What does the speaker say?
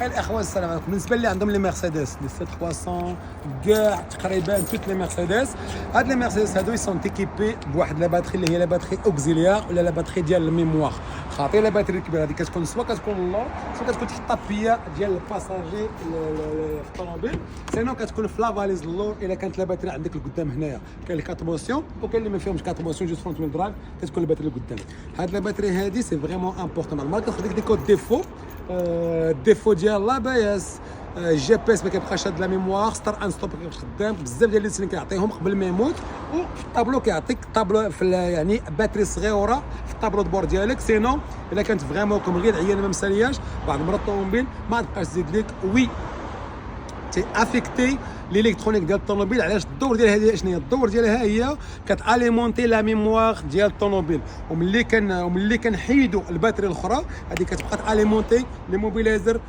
الاخوان السلام عليكم. بالنسبه اللي عندهم لي مرسيدس لي سي 300 كاع تقريبا توت لي مرسيدس، هاد لي مرسيدس هادو يسون تيكيبي بواحد لا باتري اللي هي لا باتري اوكزيليير ولا لا باتري ديال الميموار. خاطر لا باتري الكبيره هذه كتكون سوا كتكون اللور سوا كتكون تحت الطابيه ديال الباساجي في الطوموبيل، سينو كتكون في لافاليز اللور. الا كانت لا باتري عندك لقدام هنايا كاين الكات موسيون وكاين اللي ما فيهمش كات موسيون جوست فرونت ويل درايف، كتكون الباتري لقدام. هاد لا باتري هادي سي فريمون امبورطون. نورمال كتاخذ ديك كود ديفو الديفو ديال لا بايس الجي بي اس ما كيبقاش هاد لا ميموار ستار ان ستوب ما كيبقاش خدام بزاف ديال اللي كيعطيهم قبل ما يموت، وفي الطابلو كيعطيك الطابلو في يعني باتري صغيره في الطابلو دبور ديالك. سينو الا كانت فريمون كوم غير عيانه ما مسالياش بعض المرات الطوموبيل ما تبقاش تزيد لك وي تي افيكتي الالكترونيك ديال الطوموبيل. علاش الدور ديالها هي شنو هي؟ الدور ديالها هي كتاليمونتي لا ميموار ديال الطوموبيل، وملي كنحيدوا الباتري الاخرى هذه كتبقى تاليمونتي لي موبيلايزر